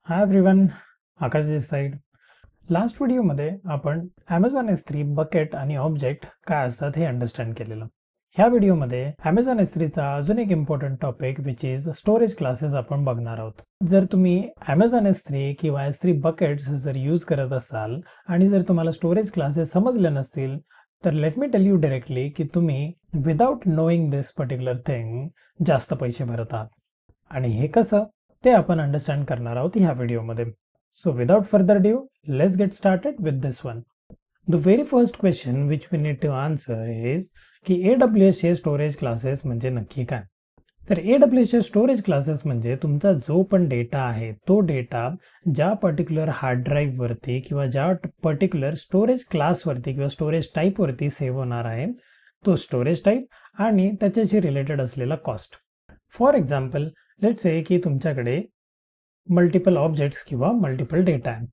Hi everyone, आकाश दिस side. Last व्हिडिओमध्ये आपण Amazon S3 bucket आणि ऑब्जेक्ट काय असतात हे अंडरस्टँड केलेलं. ह्या व्हिडिओमध्ये Amazon S3 चा अजून एक important topic which is storage classes आपण बघणार आहोत. जर तुम्ही Amazon S3 किंवा S3 बकेट्स जर यूज करत असाल आणि जर तुम्हाला स्टोरेज क्लासेस समजले नसतील तर let me tell you directly की तुम्ही विदाउट नोईंग दिस पर्टिक्युलर थिंग जास्त पैसे भरत आहात. आणि हे कसं ते आपण अंडरस्टँड करणार आहोत ह्या व्हिडिओमध्ये. So without further ado, let's get started with this one. The very first question which we need to answer is की AWS चे स्टोरेज क्लासेस म्हणजे नक्की काय? तर AWS चे स्टोरेज क्लासेस म्हणजे तुमचा जो पण डेटा आहे तो डेटा ज्या पर्टिक्युलर हार्ड ड्राईव्ह वरती किंवा ज्या पर्टिक्युलर स्टोरेज क्लास वरती किंवा स्टोरेज टाईप वरती सेव्ह होणार आहे तो स्टोरेज टाईप आणि त्याच्याशी रिलेटेड असलेला cost. For example let's say की तुमच्याकडे मल्टिपल ऑब्जेक्ट्स किंवा मल्टिपल डेटा आहे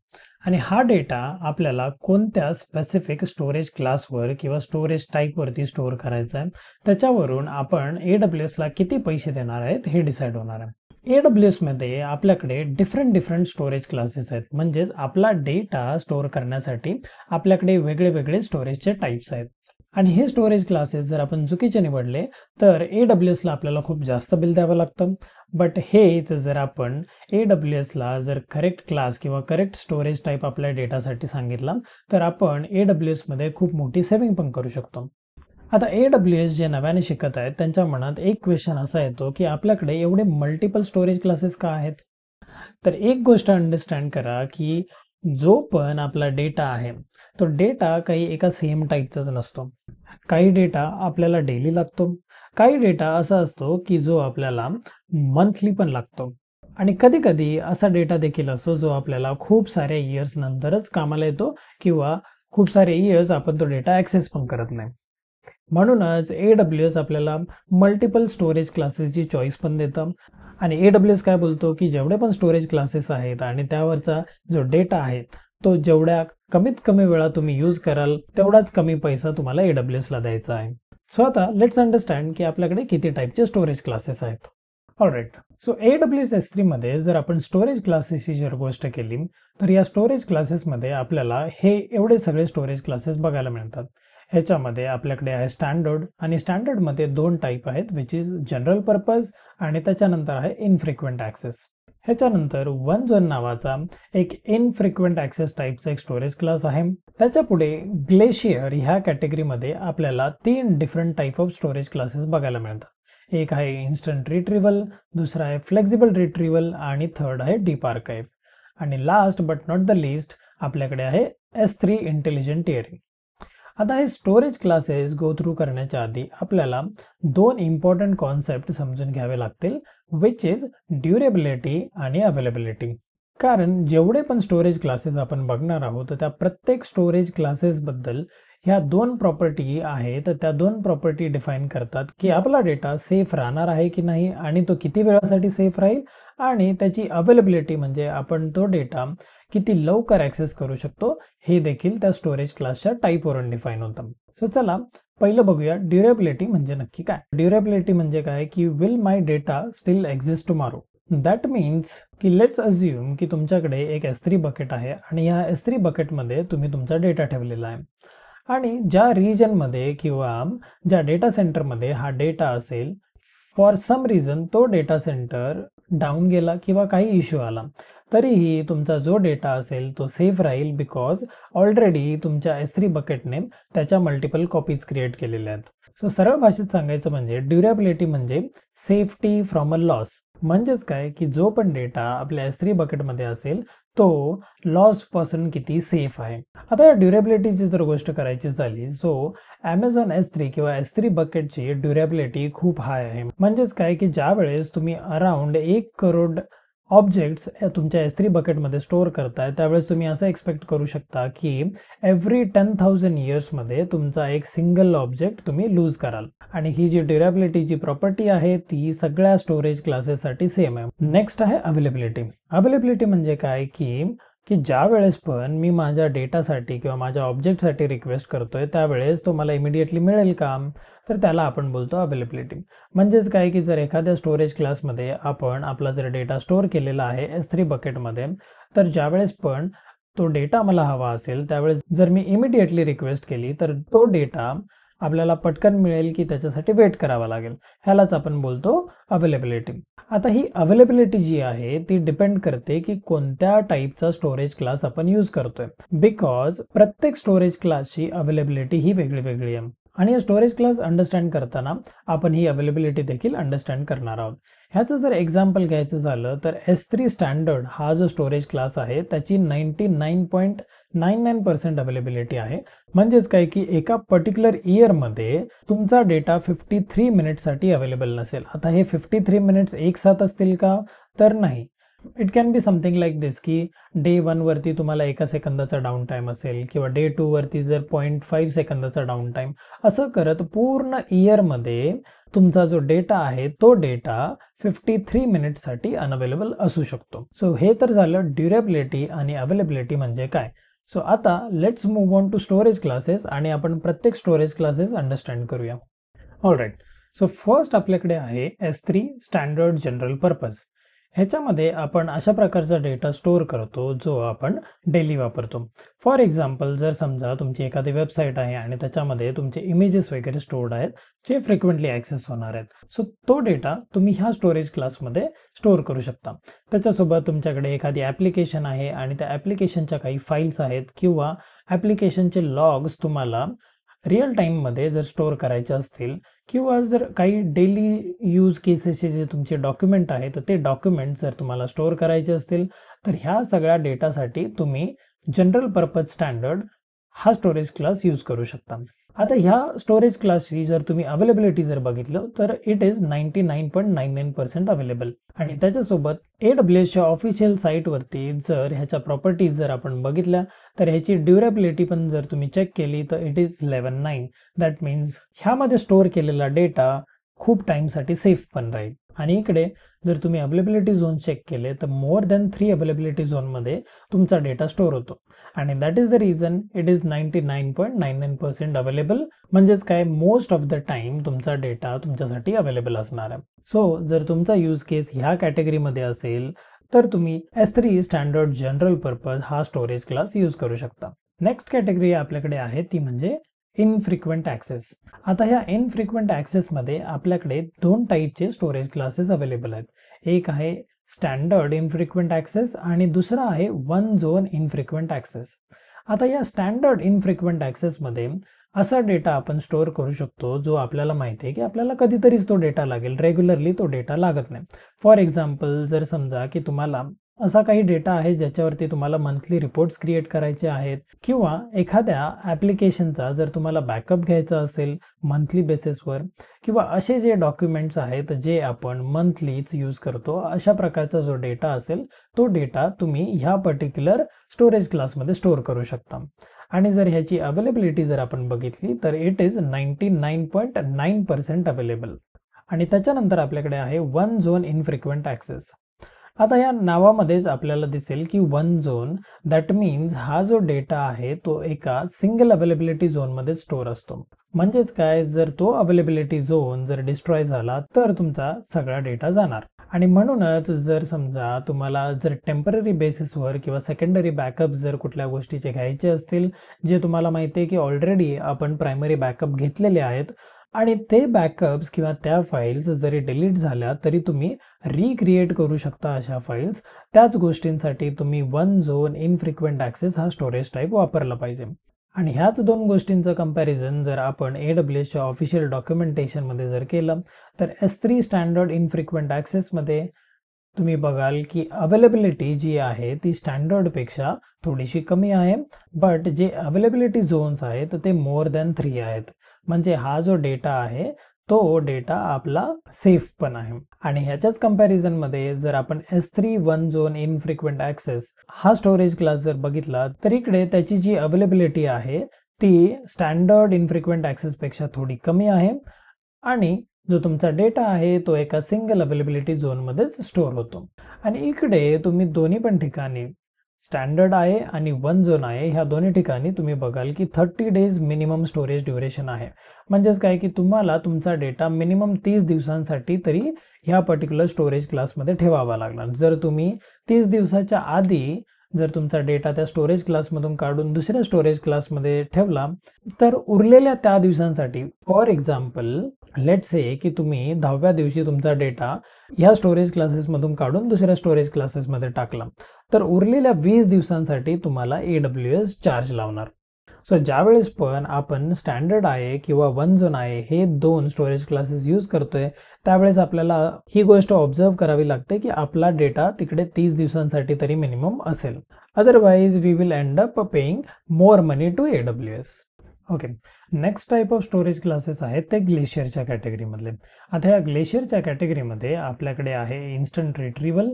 आणि हा डेटा आपल्याला कोणत्या स्पेसिफिक स्टोरेज क्लासवर किंवा स्टोरेज टाईपवरती स्टोअर करायचा आहे त्याच्यावरून आपण AWS ला किती पैसे देणार आहेत हे डिसाईड होणार आहे. AWS मध्ये आपल्याकडे डिफरंट स्टोरेज क्लासेस आहेत, म्हणजेच आपला डेटा स्टोअर करण्यासाठी आपल्याकडे वेगळे स्टोरेजचे टाईप्स आहेत. आणि हे स्टोरेज क्लासेस जर आपण चुकीचे निवडले तर AWS ला आपल्याला खूप जास्त बिल द्यावं लागतं. बट हेच जर आपण AWS ला जर करेक्ट क्लास किंवा करेक्ट स्टोरेज टाईप आपल्या डेटासाठी सांगितला तर आपण AWS मध्ये खूप मोठी सेव्हिंग पण करू शकतो. आता AWS जे नव्याने शिकत आहेत त्यांच्या मनात एक क्वेश्चन असा येतो की आपल्याकडे एवढे मल्टिपल स्टोरेज क्लासेस का आहेत? तर एक गोष्ट अंडरस्टँड करा की जो पण आपला डेटा आहे तो डेटा काही एका सेम टाईपचाच नसतो. काही डेटा आपल्याला डेली लागतो, काही डेटा असा असतो की जो आपल्याला मंथली पण लागतो आणि कधी कधी असा डेटा देखील असतो जो आपल्याला खूप साऱ्या इयर्स नंतरच कामाला येतो किंवा खूप सारे इयर्स आपण तो डेटा ऍक्सेस पण करत नाही. म्हणूनच AWS आपल्याला मल्टिपल स्टोरेज क्लासेसची चॉईस पण देतं आणि AWS काय बोलतो की जेवढे पण स्टोरेज क्लासेस आहेत आणि त्यावरचा जो डेटा आहे तो जेवढ्या कमीत कमी वेळा तुम्ही यूज कराल तेवढाच कमी पैसा तुम्हाला AWS ला द्यायचा आहे. सो आता लेट्स अंडरस्टँड की आपल्याकडे किती टाईपचे स्टोरेज क्लासेस आहेत. ऑलराईट, सो AWS S3 मध्ये जर आपण स्टोरेज क्लासेसची जर गोष्ट केली तर या स्टोरेज क्लासेसमध्ये आपल्याला हे एवढे सगळे स्टोरेज क्लासेस बघायला मिळतात. ह्याच्यामध्ये आपल्याकडे आहे स्टँडर्ड आणि स्टँडर्डमध्ये दोन टाईप आहेत विच इज जनरल पर्पज आणि त्याच्यानंतर आहे इनफ्रिक्वेंट ॲक्सेस. ह्याच्यानंतर वन झोन नावाचा एक इनफ्रिक्वेंट ॲक्सेस टाईपचा एक स्टोरेज क्लास आहे. त्याच्या पुढे ग्लेशियर ह्या कॅटेगरीमध्ये आपल्याला 3 different type of storage classes बघायला मिळतात. एक आहे इन्स्टंट रिट्रीव्हल, दुसरा आहे फ्लेक्झिबल रिट्रीव्हल आणि थर्ड आहे डीप आर्काइव्ह. आणि last but not the list आपल्याकडे आहे S3 इंटेलिजंट टिअरिंग. आता हे स्टोरेज क्लासेस गो थ्रू करण्याच्या आधी आपल्याला दोन इम्पॉर्टंट कॉन्सेप्ट समजून घ्यावे लागतील विच इज ड्युरेबिलिटी आणि अवेलेबिलिटी. कारण जेवढे पण स्टोरेज क्लासेस आपण बघणार आहोत त्या प्रत्येक स्टोरेज क्लासेस बद्दल ह्या दोन प्रॉपर्टी आहेत, त्या दोन प्रॉपर्टी डिफाईन करतात की आपला डेटा सेफ राहणार आहे की नाही आणि तो किती वेळासाठी सेफ राहील आणि त्याची अवेलेबिलिटी म्हणजे आपण तो डेटा किती लवकर ऍक्सेस करू शकतो हे देखील त्या स्टोरेज क्लासच्या टाईपवरून डिफाईन होतं. सो चला पहिलं बघूया ड्युरेबिलिटी म्हणजे नक्की काय. ड्युरेबिलिटी म्हणजे काय की will my data steel exist tomorrow. That means की लेट्स अज्युम की तुमच्याकडे एक S3 बकेट आहे आणि या S3 बकेटमध्ये तुम्ही तुमचा डेटा ठेवलेला आहे आणि ज्या रिजनमध्ये किंवा ज्या डेटा सेंटरमध्ये हा डेटा असेल फॉर सम रिझन तो डेटा सेंटर डाऊन गेला किंवा काही इश्यू आला तरीही तुमचा जो डेटा असेल तो सेफ राहील बिकॉज ऑलरेडी तुमच्या S3 बकेटने त्याच्या मल्टिपल कॉपीज क्रिएट केलेल्या आहेत. सो सरळ भाषेत सांगायचं म्हणजे ड्युरेबिलिटी म्हणजे सेफ्टी फ्रॉम अ लॉस. म्हणजेच काय की जो पण डेटा आपल्या S3 बकेटमध्ये असेल तो लॉस पासून किती सेफ आहे. आता या ड्युरेबिलिटीची जर गोष्ट करायची झाली सो Amazon S3 किंवा S3 बकेटची ड्युरेबिलिटी खूप हाय आहे. म्हणजेच काय की ज्या वेळेस तुम्ही अराउंड 1 करोड ऑब्जेक्ट्स तुमच्या S3 बकेटमध्ये स्टोअर करताय त्यावेळेस तुम्ही असं एक्सपेक्ट करू शकता की एव्हरी 10,000 इयर्समध्ये तुमचा एक सिंगल ऑब्जेक्ट तुम्ही लूज कराल. आणि ही जी ड्युरेबिलिटीची प्रॉपर्टी आहे ती सगळ्या स्टोरेज क्लासेससाठी सेम आहे. नेक्स्ट आहे अवेलेबिलिटी. अवेलेबिलिटी म्हणजे काय की की ज्या वेळेस पण मी माझ्या डेटासाठी किंवा माझ्या ऑब्जेक्टसाठी रिक्वेस्ट करतोय त्यावेळेस तो मला इमिडिएटली मिळेल का, तर त्याला आपण बोलतो अवेलेबिलिटी. म्हणजेच काय की जर एखाद्या स्टोरेज क्लासमध्ये आपण आपला जर डेटा स्टोअर केलेला आहे S3 बकेटमध्ये, तर ज्यावेळेस पण तो डेटा मला हवा असेल त्यावेळेस जर मी इमिडिएटली रिक्वेस्ट केली तर तो डेटा आपल्याला पटकन मिळेल की त्याच्यासाठी वेट करावा लागेल. ह्यालाच आपण बोलतो अवेलेबिलिटी. आता ही अवेलेबिलिटी जी आहे ती डिपेंड करते की कोणत्या टाईपचा स्टोरेज क्लास आपण यूज करतोय. बिकॉज प्रत्येक स्टोरेज क्लासची अवेलेबिलिटी ही वेगळी वेगळी आहे. आणि स्टोरेज क्लास अंडरस्टँड करताना आपण ही अवेलेबिलिटी देखील अंडरस्टँड करणार आहोत. ह्याचं जर एक्झाम्पल घ्यायचं झालं तर S3 स्टँडर्ड हा जो स्टोरेज क्लास आहे त्याची 99.99% अवेलेबिलिटी आहे. म्हणजेच काय की एका पर्टिक्युलर इयरमध्ये तुमचा डेटा 53 मिनिटसाठी अवेलेबल नसेल. आता हे 53 मिनिट्स एक साथ असतील का, तर नाही. It can be something like this की डे 1 वरती तुम्हाला 1 सेकंदाचा डाऊन टाईम असेल किंवा डे 2 वरती जर 0.5 सेकंदाचा डाऊन टाईम, असं करत पूर्ण इयरमध्ये तुमचा जो डेटा आहे तो डेटा 53 मिनिट्ससाठी अनअवेलेबल असू शकतो. सो हे तर झालं ड्युरेबिलिटी आणि अवेलेबिलिटी म्हणजे काय. सो आता let's move on to storage classes आणि आपण प्रत्येक स्टोरेज क्लासेस अंडरस्टँड करूया. ऑलराईट. सो फर्स्ट आपल्याकडे आहे S3 स्टँडर्ड जनरल पर्पज. ह्याच्यामध्ये आपण अशा प्रकारचा डेटा स्टोअर करतो जो आपण डेली वापरतो. फॉर एक्झाम्पल जर समजा तुमची एखादी वेबसाईट आहे आणि त्याच्यामध्ये तुमचे इमेजेस वगैरे स्टोअर्ड आहेत जे फ्रिक्वेंटली ॲक्सेस होणार आहेत. सो तो डेटा तुम्ही ह्या स्टोरेज क्लासमध्ये स्टोअर करू शकता. त्याच्यासोबत तुमच्याकडे एखादी ॲप्लिकेशन आहे आणि त्या ॲप्लिकेशनच्या काही फाईल्स आहेत किंवा ॲप्लिकेशनचे लॉग्स तुम्हाला रिअल टाईममध्ये जर स्टोअर करायचे असतील किंवा जर काही डेली यूज केसेसचे जे तुमचे डॉक्युमेंट आहेत तर ते डॉक्युमेंट जर तुम्हाला स्टोअर करायचे असतील तर ह्या सगळ्या डेटासाठी तुम्ही जनरल पर्पज स्टँडर्ड हा स्टोरेज क्लास यूज करू शकता. आता ह्या स्टोरेज क्लासची जर तुम्ही अवेलेबिलिटी जर बघितलं तर इट इज 99.99% अवेलेबल. आणि त्याच्यासोबत AWSच्या ऑफिशियल साईटवरती जर ह्याच्या प्रॉपर्टीज जर आपण बघितल्या तर ह्याची ड्युरेबिलिटी पण जर तुम्ही चेक केली तर इट इज 11.9. दॅट मीन्स ह्यामध्ये स्टोअर केलेला डेटा खूप टाईमसाठी सेफ पण राहील. आणि इकडे जर तुम्ही अवेलेबिलिटी झोन चेक केले तर मोर दॅन 3 अवेलेबिलिटी झोनमध्ये तुमचा डेटा स्टोअर होतो. आणि that is the reason it is 99.99% available. म्हणजेच काय, मोस्ट ऑफ द टाइम तुमचा डेटा तुमच्यासाठी अवेलेबल असणार आहे. सो जर तुमचा यूज केस ह्या कॅटेगरीमध्ये असेल तर तुम्ही S3 स्टँडर्ड जनरल पर्पज हा स्टोरेज क्लास यूज करू शकता. नेक्स्ट कॅटेगरी आपल्याकडे आहे ती म्हणजे इनफ्रिक्वेंट ॲक्सेस. आता ह्या इनफ्रिक्वेंट ॲक्सेसमध्ये आपल्याकडे दोन टाईपचे स्टोरेज क्लासेस अवेलेबल आहेत. एक आहे स्टँडर्ड इनफ्रिक्वेंट ॲक्सेस आणि दुसरा आहे वन झोन इनफ्रिक्वेंट ॲक्सेस. आता या स्टँडर्ड इनफ्रिक्वेंट ॲक्सेसमध्ये असा डेटा आपण स्टोअर करू शकतो जो आपल्याला माहिती आहे की आपल्याला कधीतरीच तो डेटा लागेल, रेग्युलरली तो डेटा लागत नाही. फॉर एक्झाम्पल जर समजा की तुम्हाला असा काही डेटा आहे ज्याच्यावरती तुम्हाला मंथली रिपोर्ट्स क्रिएट करायचे आहेत किंवा एखाद्या ॲप्लिकेशनचा जर तुम्हाला बॅकअप घ्यायचा असेल मंथली बेसिसवर किंवा असे जे डॉक्युमेंट्स आहेत जे आपण मंथलीच यूज करतो, अशा प्रकारचा जो डेटा असेल तो डेटा तुम्ही ह्या पर्टिक्युलर स्टोरेज क्लासमध्ये स्टोअर करू शकता. आणि जर ह्याची अवेलेबिलिटी जर आपण बघितली तर इट इज 99.9% अवेलेबल. आणि त्याच्यानंतर आपल्याकडे आहे वन झोन इनफ्रिक्वेंट ॲक्सेस. आता या नावामध्येच आपल्याला दिसेल की वन झोन दॅट मीन्स हा जो डेटा आहे तो एका सिंगल अवेलेबिलिटी झोनमध्ये स्टोअर असतो. म्हणजेच काय, जर तो अवेलेबिलिटी झोन जर डिस्ट्रॉय झाला तर तुमचा सगळा डेटा जाणार. आणि म्हणूनच जर समजा तुम्हाला जर टेम्पररी बेसिसवर किंवा सेकंडरी बॅकअप जर कुठल्या गोष्टीचे घ्यायचे असतील जे तुम्हाला माहिती आहे की ऑलरेडी आपण प्रायमरी बॅकअप घेतलेले आहेत आणि ते बॅकअप्स किंवा त्या फाईल्स जरी डिलीट झाल्या तरी तुम्ही रिक्रिएट करू शकता अशा फाईल्स, त्याच गोष्टींसाठी तुम्ही वन झोन इनफ्रिक्वेंट ॲक्सेस हा स्टोरेज टाईप वापरला पाहिजे. आणि ह्याच दोन गोष्टींचं कंपॅरिझन जर आपण AWSच्या ऑफिशियल डॉक्युमेंटेशनमध्ये जर केलं तर S3 स्टँडर्ड इनफ्रिक्वेंट ॲक्सेसमध्ये तुम्ही बघाल की अवेलेबिलिटी जी आहे ती स्टँडर्डपेक्षा थोडीशी कमी आहे, बट जे अवेलेबिलिटी झोन्स आहेत ते मोर दॅन 3 आहेत. म्हणजे हा जो डेटा आहे तो डेटा आपला सेफ पण आहे. आणि ह्याच्याच कंपॅरिझनमध्ये जर आपण S3 one zone infrequent access हा स्टोरेज क्लास जर बघितला तर इकडे त्याची जी अवेलेबिलिटी आहे ती स्टँडर्ड इनफ्रिक्वेंट ॲक्सेसपेक्षा थोडी कमी आहे आणि जो तुमचा डेटा आहे तो एका सिंगल अवेलेबिलिटी झोनमध्येच स्टोअर होतो. आणि इकडे तुम्ही दोन्ही पण ठिकाणी स्टँडर्ड आहे आणि वन झोन आहे ह्या दोन्ही ठिकाणी तुम्ही बघाल की 30 डेज मिनिमम स्टोरेज ड्युरेशन आहे. म्हणजेच काय की तुम्हाला तुमचा डेटा मिनिमम 30 दिवसांसाठी तरी ह्या पर्टिक्युलर स्टोरेज क्लासमध्ये ठेवावा लागणार. जर तुम्ही 30 दिवसाच्या आधी जर तुमचा डेटा त्या स्टोरेज क्लासमधून काढून दुसऱ्या स्टोरेज क्लासमध्ये ठेवला तर उरलेल्या त्या दिवसांसाठी, फॉर एक्झाम्पल लेट्स से की तुम्ही 10व्या दिवशी तुमचा डेटा ह्या स्टोरेज क्लासेसमधून काढून दुसऱ्या स्टोरेज क्लासेसमध्ये टाकला तर उरलेल्या 20 दिवसांसाठी तुम्हाला AWS चार्ज लावणार. सो ज्यावेळेस पण आपण स्टँडर्ड आहे किंवा वन झोन आहे हे दोन स्टोरेज क्लासेस यूज करतोय त्यावेळेस आपल्याला ही गोष्ट ऑब्झर्व करावी लागते की आपला डेटा तिकडे 30 दिवसांसाठी तरी मिनिमम असेल. Otherwise we will end up paying more money to AWS. Okay, next type of storage classes आहेत ते ग्लेशियरच्या कॅटेगरीमधले. आता या ग्लेशियरच्या कॅटेगरीमध्ये आपल्याकडे आहे इन्स्टंट रिट्रीव्हल,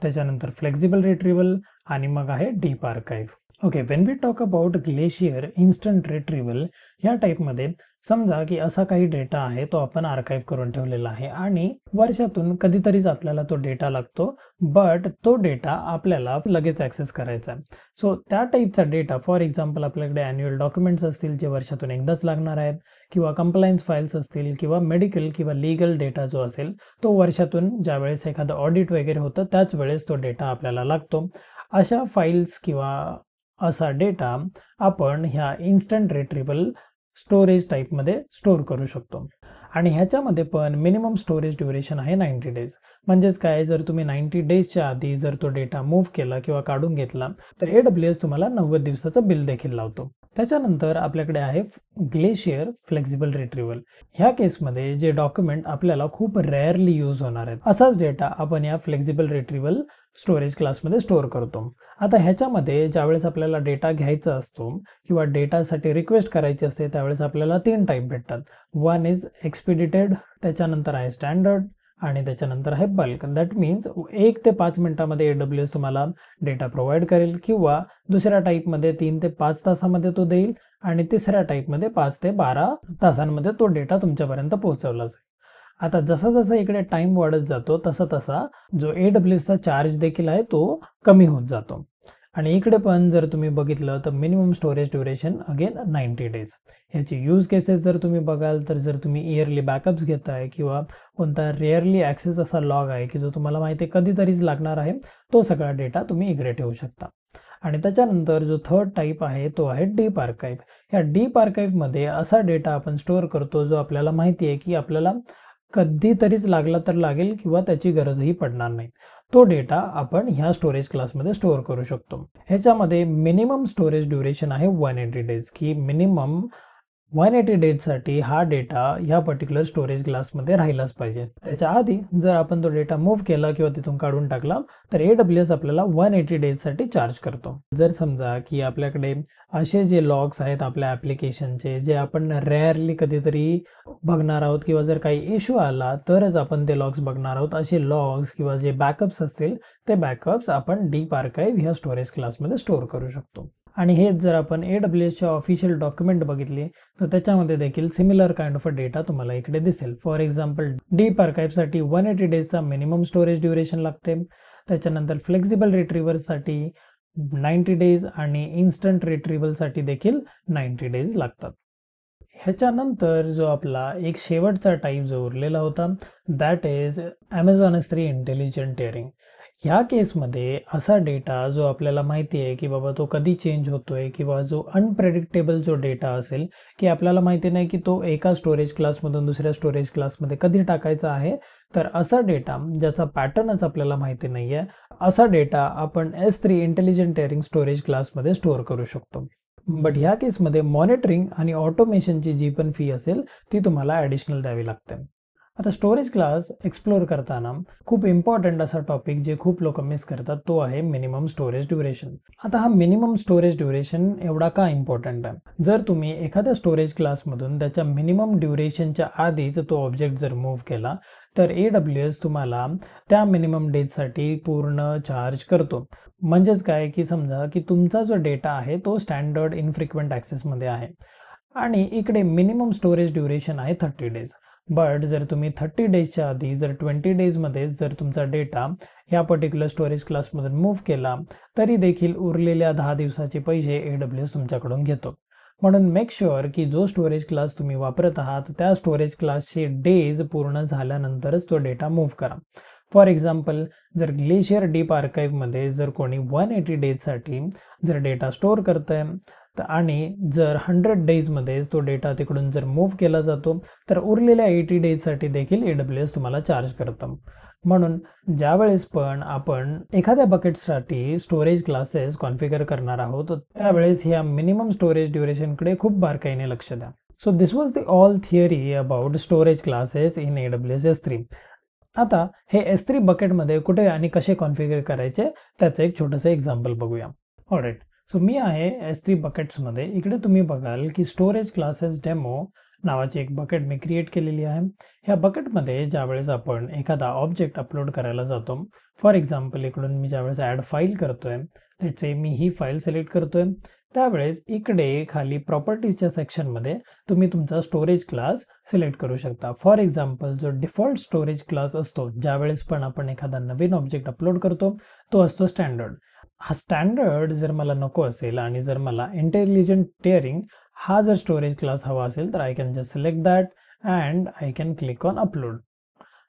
त्याच्यानंतर फ्लेक्झिबल रिट्रीव्हल आणि मग आहे deep archive. Okay, when we talk about glacier instant retrieval ह्या टाईपमध्ये समजा की असा काही डेटा आहे तो आपण आर्काइव्ह करून ठेवलेला आहे आणि वर्षातून कधीतरीच आपल्याला तो डेटा लागतो, बट तो डेटा आपल्याला लगेच ॲक्सेस करायचा आहे. सो त्या टाईपचा डेटा, फॉर एक्झाम्पल आपल्याकडे ॲन्युअल डॉक्युमेंट्स असतील जे वर्षातून एकदाच लागणार आहेत, किंवा कंप्लायन्स फाईल्स असतील, किंवा मेडिकल किंवा लीगल डेटा जो असेल तो वर्षातून ज्यावेळेस एखादं ऑडिट वगैरे होतं त्याच वेळेस तो डेटा आपल्याला लागतो. अशा फाईल्स किंवा असा डेटा आपण ह्या इन्स्टंट रिट्रीव्हल स्टोरेज टाईपमध्ये स्टोअर करू शकतो. आणि ह्याच्यामध्ये पण मिनिमम स्टोरेज ड्युरेशन आहे 90 डेज. म्हणजेच काय, जर तुम्ही 90 डेजच्या आधी जर तो डेटा मूव्ह केला किंवा काढून घेतला तर AWS तुम्हाला 90 दिवसाचं बिल देखील लावतो. त्याच्यानंतर आपल्याकडे आहे ग्लेशियर फ्लेक्झिबल रिट्रीव्हल. ह्या केसमध्ये जे डॉक्युमेंट आपल्याला खूप रेअरली यूज होणार आहेत असाच डेटा आपण या फ्लेक्झिबल रिट्रीव्हल स्टोरेज क्लासमध्ये स्टोअर करतो. आता ह्याच्यामध्ये ज्यावेळेस आपल्याला डेटा घ्यायचा असतो किंवा डेटासाठी रिक्वेस्ट करायची असते त्यावेळेस आपल्याला 3 टाईप भेटतात. वन इज एक्सपिडिटेड, त्याच्यानंतर आहे स्टँडर्ड आणि त्याच्यानंतर आहे बल्क. दॅट मीन्स 1 ते 5 मिनिटांमध्ये AWS तुम्हाला डेटा प्रोव्हाइड करेल, किंवा दुसऱ्या टाईपमध्ये 3 ते 5 तासामध्ये तो देईल आणि तिसऱ्या टाईपमध्ये 5 ते 12 तासांमध्ये तो डेटा तुमच्यापर्यंत पोहोचवला जाईल. आता जसा जसा इकडे टाइम वाढत जातो तसा तसा जो AWSचा चार्ज देखील आहे तो कमी होत जातो. आणि इकडे पण जर तुम्ही बघितलं तर minimum storage duration again 90 days. ह्याची यूज केसेस जर तुम्ही बघाल तर जर तुम्ही इयरली बॅकअप्स घेताय किंवा कोणता रेअरली ॲक्सेस असा लॉग आहे की जो तुम्हाला माहिती आहे कधीतरीच लागणार आहे, तो सगळा डेटा तुम्ही इकडे ठेवू शकता. आणि त्याच्यानंतर जो थर्ड टाईप आहे तो आहे डीप आर्काइव्ह. या डीप आर्काइव्हमध्ये असा डेटा आपण स्टोअर करतो जो आपल्याला माहिती आहे की आपल्याला कधीतरीच लागला तर लागेल किंवा त्याची गरजही पडणार नाही. तो डेटा आपण ह्या स्टोरेज क्लासमध्ये स्टोअर करू शकतो. ह्याच्यामध्ये मिनिमम स्टोरेज ड्युरेशन आहे 180 डेज, की मिनिमम 180 डेजसाठी हा डेटा ह्या पर्टिक्युलर स्टोरेज क्लासमध्ये राहिलाच पाहिजे. त्याच्या आधी जर आपण तो डेटा मूव्ह केला किंवा तिथून काढून टाकला तर AWS आपल्याला 180 डेजसाठी चार्ज करतो. जर समजा की आपल्याकडे असे जे लॉग्स आहेत आपल्या ॲप्लिकेशनचे जे आपण रेअरली कधीतरी बघणार आहोत किंवा जर काही इश्यू आला तरच आपण ते लॉग्स बघणार आहोत, असे लॉग्स किंवा जे बॅकअप्स असतील ते बॅकअप्स आपण डीप आर्काइव्ह ह्या स्टोरेज क्लासमध्ये स्टोअर करू शकतो. आणि हेच जर आपण AWSच्या ऑफिशियल डॉक्युमेंट बघितली तर त्याच्यामध्ये देखील सिमिलर काइंड ऑफ डेटा तुम्हाला इकडे दिसेल. फॉर एक्झाम्पल डीप आर्काइव्हसाठी 180 डेजचा मिनिमम स्टोरेज ड्युरेशन लागते. त्याच्यानंतर फ्लेक्झिबल रिट्रीव्हलसाठी 90 डेज आणि इन्स्टंट रिट्रीव्हलसाठी देखील 90 डेज लागतात. ह्याच्यानंतर जो आपला एक शेवटचा टाईप जो उरलेला होता that is Amazon S3 intelligent tiering. ह्या केसमध्ये असा डेटा जो आपल्याला माहिती आहे की बाबा तो कधी चेंज होतोय किंवा जो अनप्रेडिक्टेबल जो डेटा असेल की आपल्याला माहिती नाही की तो एका स्टोरेज क्लासमधून दुसऱ्या स्टोरेज क्लासमध्ये कधी टाकायचा आहे, तर असा डेटा ज्याचा पॅटर्नच आपल्याला माहिती नाही आहे असा डेटा आपण S3 इंटेलिजंट टिअरिंग स्टोरेज क्लासमध्ये स्टोअर करू शकतो. बट ह्या केसमध्ये मॉनिटरिंग आणि ऑटोमेशनची जी पण फी असेल ती तुम्हाला ॲडिशनल द्यावी लागते. आता स्टोरेज क्लास एक्सप्लोर करताना खूप इम्पॉर्टंट असा टॉपिक जे खूप लोक मिस करतात तो आहे मिनिमम स्टोरेज ड्युरेशन. आता हा मिनिमम स्टोरेज ड्युरेशन एवढा का इम्पॉर्टंट आहे, जर तुम्ही एखाद्या स्टोरेज क्लासमधून त्याच्या मिनिमम ड्युरेशनच्या आधीच तो ऑब्जेक्ट जर मूव्ह केला तर AWS तुम्हाला त्या मिनिमम डेजसाठी पूर्ण चार्ज करतो. म्हणजेच काय की समजा की तुमचा जो डेटा आहे तो स्टँडर्ड इनफ्रिक्वेंट ॲक्सेसमध्ये आहे आणि इकडे मिनिमम स्टोरेज ड्युरेशन आहे 30 डेज. बट जर तुम्ही 30 डेजच्या आधी जर 20 डेजमध्ये जर तुमचा डेटा ह्या पर्टिक्युलर स्टोरेज क्लासमधून मूव्ह केला तरी देखील उरलेल्या 10 दिवसाचे पैसे AWS तुमच्याकडून घेतो. म्हणून मेक शुअर की जो स्टोरेज क्लास तुम्ही वापरत आहात त्या स्टोरेज क्लासचे डेज पूर्ण झाल्यानंतरच तो डेटा मूव्ह करा. फॉर एक्झाम्पल, जर ग्लेशियर डीप आर्काईव्हमध्ये जर कोणी 180 डेजसाठी जर डेटा स्टोअर करतंय आणि जर 100 डेजमध्येच तो डेटा तिकडून जर मूव्ह केला जातो तर उरलेल्या 80 डेजसाठी देखील AWS तुम्हाला चार्ज करतं. म्हणून ज्यावेळेस पण आपण एखाद्या बकेटसाठी स्टोरेज क्लासेस कॉन्फिगर करणार आहोत त्यावेळेस ह्या मिनिमम स्टोरेज ड्युरेशनकडे खूप बारकाईने लक्ष द्या. So this was the all theory about storage classes in AWS S3. आता हे S3 बकेटमध्ये कुठे आणि कसे कॉन्फिगर करायचे त्याचं एक छोटंसं एक्झाम्पल बघूया. ऑलराईट, सो मी आहे S3 बकेट्समध्ये. इकडे तुम्ही बघाल की स्टोरेज क्लासेस डेमो नावाची एक बकेट मी क्रिएट केलेली आहे. ह्या बकेटमध्ये ज्यावेळेस आपण एखादा ऑब्जेक्ट अपलोड करायला जातो, फॉर एक्झाम्पल इकडून मी ज्यावेळेस ॲड फाईल करतोय, let's say me he file select करतोय, त्यावेळेस इकडे खाली प्रॉपर्टीजच्या सेक्शनमध्ये तुम्ही तुमचा स्टोरेज क्लास सिलेक्ट करू शकता. फॉर एक्झाम्पल जो डिफॉल्ट स्टोरेज क्लास असतो ज्यावेळेस पण आपण एखादा नवीन ऑब्जेक्ट अपलोड करतो तो असतो स्टँडर्ड. हा स्टँडर्ड जर मला नको असेल आणि जर मला इंटेलिजंट टिअरिंग हा जर स्टोरेज क्लास हवा असेल तर I can just select that and I can click on upload.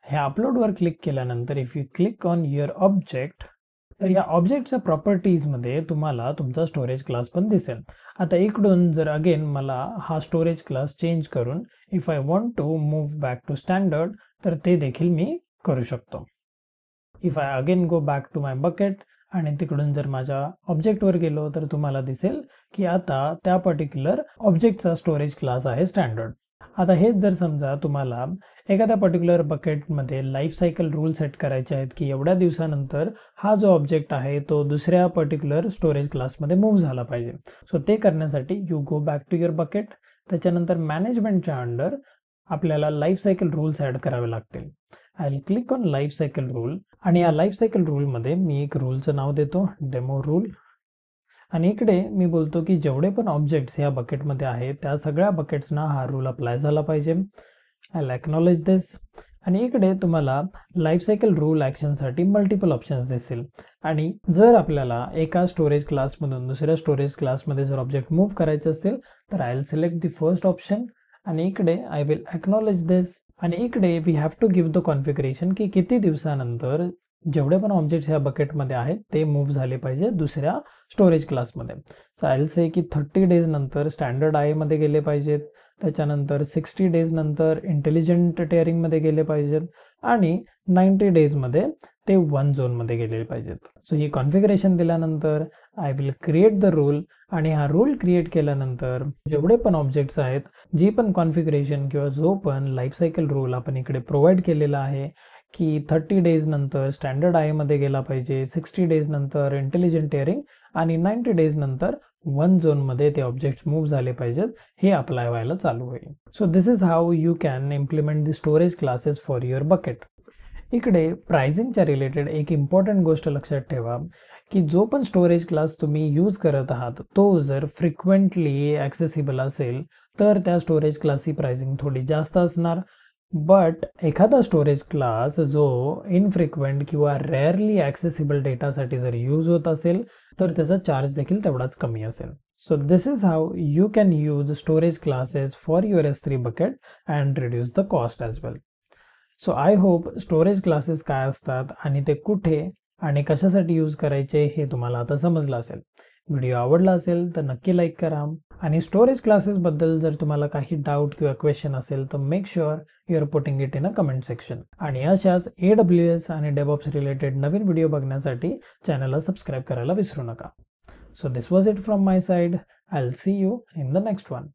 ह्या अपलोडवर क्लिक केल्यानंतर if you click on your object तर या ऑब्जेक्टच्या प्रॉपर्टीजमध्ये तुम्हाला तुमचा स्टोरेज क्लास पण दिसेल. आता इकडून जर अगेन मला हा स्टोरेज क्लास चेंज करून if I want to move back to standard तर ते देखील मी करू शकतो. If I again go back to my bucket आणि तिकडून जर माझ्या ऑब्जेक्टवर गेलो तर तुम्हाला दिसेल की आता त्या पर्टिक्युलर ऑब्जेक्टचा स्टोरेज क्लास आहे स्टँडर्ड. आता हेच जर समजा तुम्हाला एखाद्या पर्टिक्युलर बकेटमध्ये लाईफ सायकल रूल सेट करायचे आहेत की एवढ्या दिवसानंतर हा जो ऑब्जेक्ट आहे तो दुसऱ्या पर्टिक्युलर स्टोरेज क्लासमध्ये मूव्ह झाला पाहिजे. सो ते करण्यासाठी you go back to your bucket. त्याच्यानंतर मॅनेजमेंटच्या अंडर आपल्याला लाईफ सायकल रूल्स ॲड करावे लागतील. I will click on life cycle rule आणि या लाईफ सायकल रूलमध्ये मी एक रूलचं नाव देतो, डेमो रूल. आणि इकडे मी बोलतो की जेवढे पण ऑब्जेक्ट्स ह्या बकेटमध्ये आहेत त्या सगळ्या बकेट्सना हा रूल अप्लाय झाला पाहिजे. I will acknowledge this. आणि इकडे तुम्हाला लाईफ सायकल रूल ॲक्शनसाठी मल्टिपल ऑप्शन्स दिसतील. आणि जर आपल्याला एका स्टोरेज क्लासमधून दुसऱ्या स्टोरेज क्लासमध्ये जर ऑब्जेक्ट मूव्ह करायचे असेल तर I will select the first option आणि इकडे आय विल एक्नॉलेज दिस. आणि इकडे we have to give the configuration की किती दिवसानंतर जेवढे पण ऑब्जेक्ट्स ह्या बकेटमध्ये आहेत ते मूव्ह झाले पाहिजे दुसऱ्या स्टोरेज क्लासमध्ये. सो आय विल से की 30 डेज नंतर स्टँडर्ड आयमध्ये गेले पाहिजेत, त्याच्यानंतर 60 डेज नंतर इंटेलिजंट टिअरिंगमध्ये गेले पाहिजेत आणि 90 डेजमध्ये ते 1 झोनमध्ये गेले पाहिजेत. सो ही कॉन्फिगरेशन दिल्यानंतर I will create the rule आणि हा रूल क्रिएट केल्यानंतर जेवढे पण ऑब्जेक्ट्स आहेत जी पण कॉन्फिगरेशन किंवा जो पण लाईफ सायकल रूल आपण इकडे प्रोव्हाइड केलेला आहे की 30 डेज नंतर स्टँडर्ड आयमध्ये गेला पाहिजे, 60 डेज नंतर इंटेलिजंट टिअरिंग आणि 90 डेज नंतर 1 झोनमध्ये ते ऑब्जेक्ट्स मूव्ह झाले पाहिजेत, हे अप्लाय व्हायला चालू होईल. So this is how you can implement the storage classes for your bucket. इकडे प्राइसिंगच्या रिलेटेड एक इम्पॉर्टंट गोष्ट लक्षात ठेवा की जो पण स्टोरेज क्लास तुम्ही यूज करत आहात तो जर फ्रिक्वेंटली ॲक्सेसिबल असेल तर त्या स्टोरेज क्लासची प्राइसिंग थोडी जास्त असणार. बट एखादा स्टोरेज क्लास जो इनफ्रिक्वेंट किंवा रेअरली ॲक्सेसिबल डेटासाठी जर यूज होत असेल तर त्याचा चार्ज देखील तेवढाच कमी असेल. So this is how you can use storage classes for your S3 bucket and reduce the cost as well. So I hope storage classes काय असतात आणि ते कुठे आणि कशासाठी यूज करायचे हे तुम्हाला आता समजलं असेल. व्हिडिओ आवडला असेल तर नक्की लाईक करा आणि स्टोरेज क्लासेसबद्दल जर तुम्हाला काही डाऊट किंवा क्वेश्चन असेल तर make sure you are putting it in a comment section. आणि अशाच AWS आणि DevOps रिलेटेड नवीन व्हिडिओ बघण्यासाठी चॅनलला सबस्क्राईब करायला विसरू नका. So this was it from my side. I will see you in the next one.